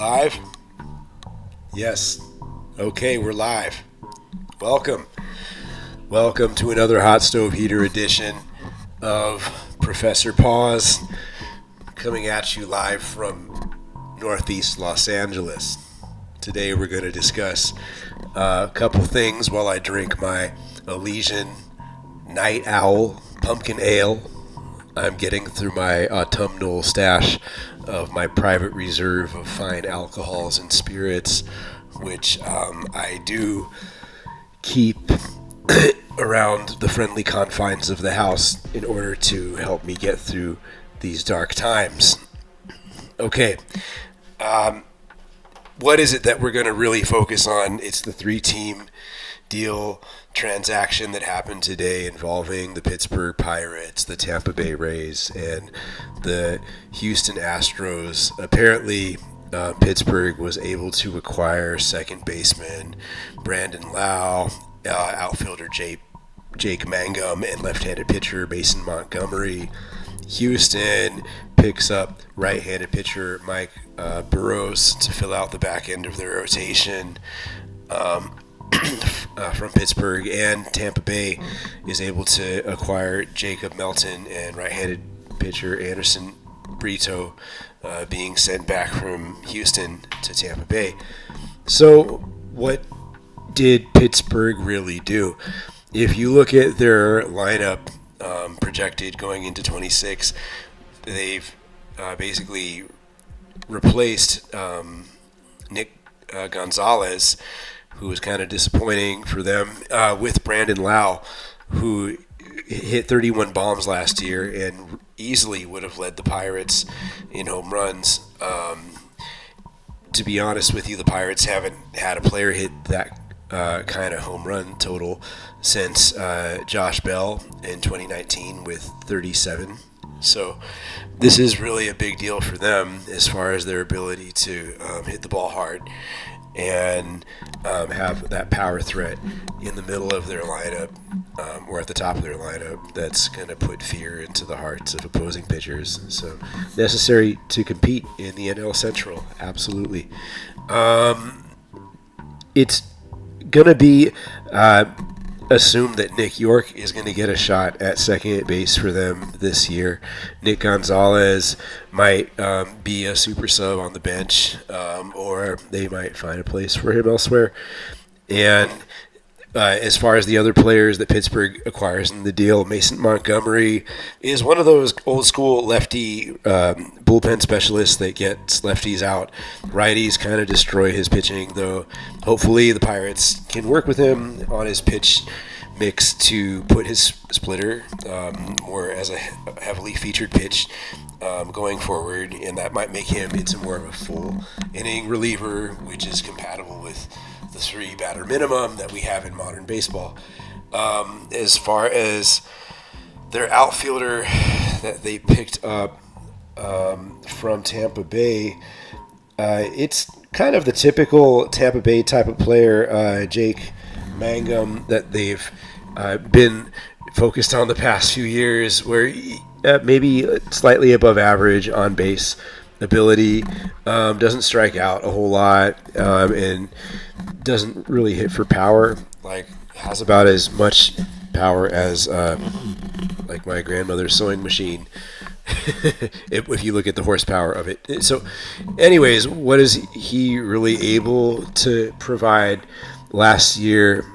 Live? Yes. Okay, we're live. Welcome. Welcome to another Hot Stove Heater edition of Professor Paws, coming at you live from Northeast Los Angeles. Today we're going to discuss a couple things while I drink my Elysian Night Owl Pumpkin Ale. I'm getting through my autumnal stash of my private reserve of fine alcohols and spirits, which I do keep around the friendly confines of the house in order to help me get through these dark times. Okay, what is it that we're going to really focus on? It's the three-team deal transaction that happened today involving the Pittsburgh Pirates, the Tampa Bay Rays, and the Houston Astros. Apparently, Pittsburgh was able to acquire second baseman Brandon Lowe, outfielder Jake Mangum, and left-handed pitcher Mason Montgomery. Houston picks up right-handed pitcher Mike Burrows to fill out the back end of their rotation. From Pittsburgh, and Tampa Bay is able to acquire Jacob Melton and right-handed pitcher Anderson Brito being sent back from Houston to Tampa Bay. So what did Pittsburgh really do? If you look at their lineup projected going into 26, they've basically replaced Nick Gonzalez, who was kind of disappointing for them, with Brandon Lowe, who hit 31 bombs last year and easily would have led the Pirates in home runs. To be honest with you, the Pirates haven't had a player hit that kind of home run total since Josh Bell in 2019 with 37. So this is really a big deal for them as far as their ability to hit the ball hard and have that power threat in the middle of their lineup, or at the top of their lineup, that's going to put fear into the hearts of opposing pitchers. So necessary to compete in the NL Central, absolutely. It's going to be assumed that Nick York is going to get a shot at second base for them this year. Nick Gonzalez might be a super sub on the bench, or they might find a place for him elsewhere. And as far as the other players that Pittsburgh acquires in the deal, Mason Montgomery is one of those old school lefty bullpen specialists that gets lefties out. Righties kind of destroy his pitching, though hopefully the Pirates can work with him on his pitch mix to put his splitter more as a heavily featured pitch going forward, and that might make him into more of a full inning reliever, which is compatible with the 3-batter minimum that we have in modern baseball. As far as their outfielder that they picked up from Tampa Bay, it's kind of the typical Tampa Bay type of player, Jake Mangum, that they've been focused on the past few years, where maybe slightly above average on base ability, doesn't strike out a whole lot, and doesn't really hit for power. Like, has about as much power as like my grandmother's sewing machine, if you look at the horsepower of it. So anyways, what is he really able to provide? Last year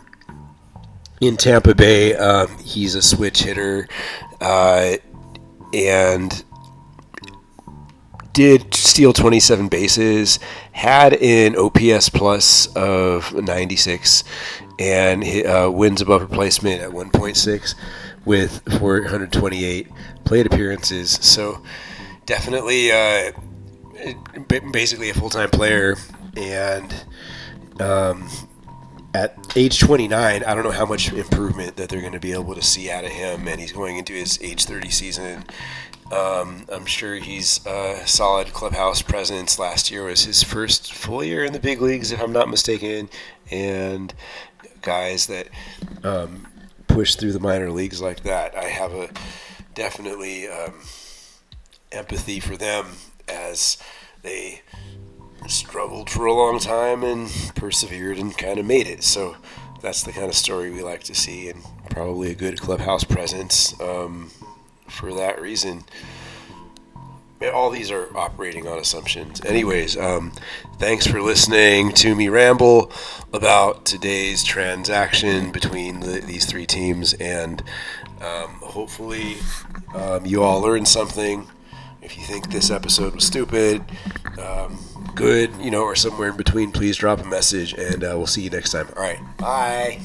in Tampa Bay, he's a switch hitter, and did steal 27 bases, had an OPS plus of 96, and wins above replacement at 1.6 with 428 plate appearances. So definitely basically a full-time player, and at age 29, I don't know how much improvement that they're going to be able to see out of him, and he's going into his age 30 season. I'm sure he's a solid clubhouse presence. Last year was his first full year in the big leagues, if I'm not mistaken, and guys that push through the minor leagues like that, I have a definitely empathy for them as they struggled for a long time and persevered and kind of made it. So that's the kind of story we like to see, and probably a good clubhouse presence for that reason. All these are operating on assumptions. Anyways, thanks for listening to me ramble about today's transaction between these three teams, and hopefully you all learned something. If you think this episode was stupid, good, or somewhere in between, please drop a message, and we'll see you next time. All right, bye.